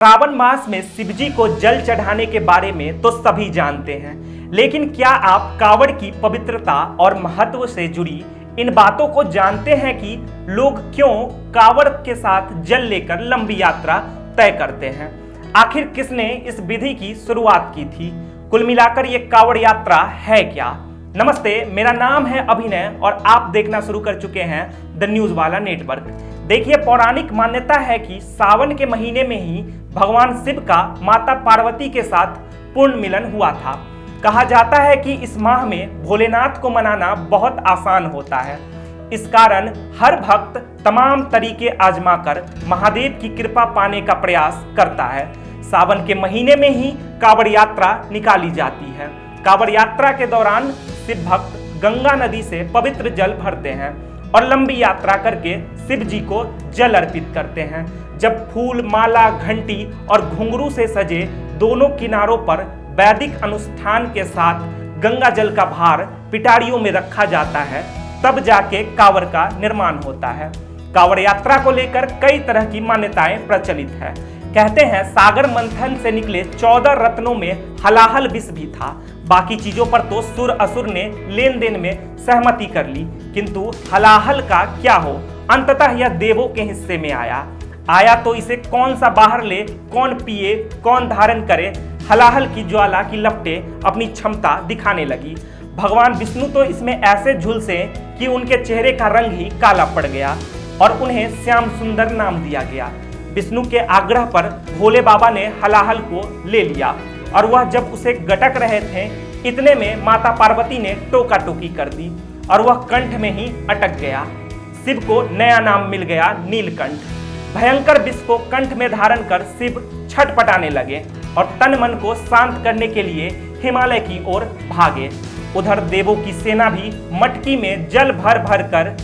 श्रावण मास में शिवजी को जल चढ़ाने के बारे में तो सभी जानते हैं, लेकिन क्या आप कांवड़ की पवित्रता और महत्व से जुड़ी इन बातों को जानते हैं कि लोग क्यों कांवड़ के साथ जल लेकर लंबी यात्रा तय करते हैं? आखिर किसने इस विधि की शुरुआत की थी? कुल मिलाकर ये कांवड़ यात्रा है क्या? नमस्ते, मेरा नाम है अभिनय और आप देखना शुरू कर चुके हैं द न्यूज वाला नेटवर्क। देखिए, पौराणिक मान्यता है कि सावन के महीने में ही भगवान शिव का माता पार्वती के साथ पूर्ण मिलन हुआ था। कहा जाता है कि इस माह में भोलेनाथ को मनाना बहुत आसान होता है। इस कारण हर भक्त तमाम तरीके आजमाकर महादेव की कृपा पाने का प्रयास करता है। सावन के महीने में ही कांवड़ यात्रा निकाली जाती है। कांवड़ यात्रा के दौरान शिव भक्त गंगा नदी से पवित्र जल भरते हैं और लंबी यात्रा करके शिव जी को जल अर्पित करते हैं। जब फूल, माला, घंटी और घुंघरू से सजे दोनों किनारों पर वैदिक अनुष्ठान के साथ गंगा जल का भार पिटारियों में रखा जाता है, तब जाके कांवड़ का निर्माण होता है। कांवड़ यात्रा को लेकर कई तरह की मान्यताएं प्रचलित है। कहते हैं सागर मंथन से निकले 14 रत्नों में हलाहल विष भी था। बाकी चीजों पर तो सुर असुर ने लेन देन में सहमति कर ली, किंतु हलाहल का क्या हो, अंततः यह देवों के हिस्से में आया तो इसे कौन सा बाहर ले, कौन पिए, कौन धारण करे। हलाहल की ज्वाला की लपटें अपनी क्षमता दिखाने लगी। भगवान विष्णु तो इसमें ऐसे झुलसे कि उनके चेहरे का रंग ही काला पड़ गया और उन्हें श्याम सुंदर नाम दिया गया। विष्णु के आग्रह पर भोले बाबा ने हलाहल को ले लिया और वह जब उसे गटक रहे थे, इतने में माता पार्वती ने टोका टोकी कर दी और वह कंठ में ही अटक गया। शिव को नया नाम मिल गया, नीलकंठ। भयंकर विष को कंठ में धारण कर शिव छटपटाने लगे और तन मन को शांत करने के लिए हिमालय की ओर भागे। उधर देवों की सेना भी मटकी में जल भर भर कर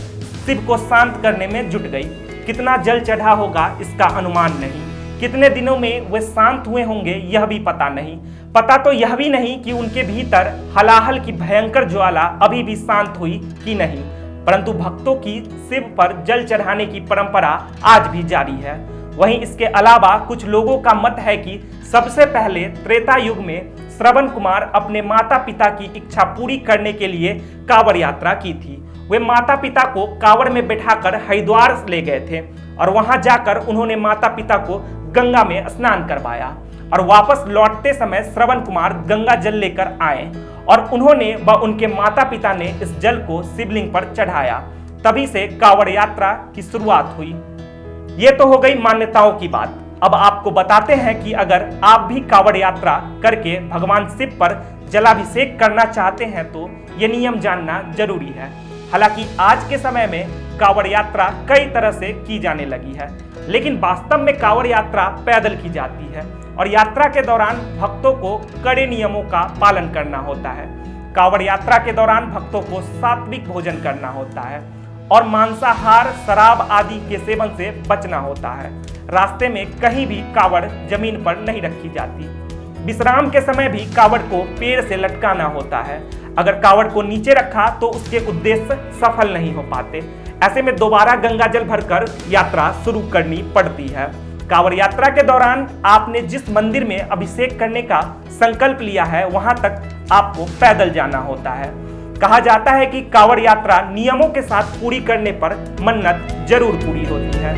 शिव को शांत करने में जुट गई। कितना जल चढ़ा होगा इसका अनुमान नहीं, कितने दिनों में वे शांत हुए होंगे यह भी पता नहीं। पता तो यह भी नहीं कि उनके भीतर हलाहल की भयंकर ज्वाला अभी भी शांत हुई कि नहीं। परंतु भक्तों की शिव पर जल चढ़ाने की परंपरा आज भी जारी है। वहीं इसके अलावा कुछ लोगों का मत है कि सबसे पहले त्रेता युग में श्रवण कुमार अपने माता पिता की इच्छा पूरी करने के लिए कांवड़ यात्रा की थी। वे माता पिता को कांवड़ में बैठाकर हरिद्वार ले गए थे और वहां जाकर उन्होंने माता पिता को गंगा में स्नान करवाया और वापस लौटते समय श्रवण कुमार गंगा जल लेकर आए और उन्होंने व उनके माता पिता ने इस जल को शिवलिंग पर चढ़ाया। तभी से कांवड़ यात्रा की शुरुआत हुई। ये तो हो गई मान्यताओं की बात। अब आपको बताते हैं कि अगर आप भी कांवड़ यात्रा करके भगवान शिव पर जलाभिषेक करना चाहते हैं तो ये नियम जानना जरूरी है। हालांकि आज के समय में कांवड़ यात्रा कई तरह से की जाने लगी है, लेकिन वास्तव में कांवड़ यात्रा पैदल की जाती है और यात्रा के दौरान भक्तों को कड़े नियमों का पालन करना होता है। कांवड़ यात्रा के दौरान भक्तों को सात्विक भोजन करना होता है और मांसाहार, शराब आदि के सेवन से बचना होता है। रास्ते में कहीं भी कांवड़ जमीन पर नहीं रखी जाती। विश्राम के समय भी कांवड़ को पेड़ से लटकाना होता है। अगर कांवड़ को नीचे रखा तो उसके उद्देश्य सफल नहीं हो पाते। ऐसे में दोबारा गंगा जल भरकर यात्रा शुरू करनी पड़ती है। कांवड़ यात्रा के दौरान आपने जिस मंदिर में अभिषेक करने का संकल्प लिया है, वहां तक आपको पैदल जाना होता है। कहा जाता है कि कांवड़ यात्रा नियमों के साथ पूरी करने पर मन्नत जरूर पूरी होती है।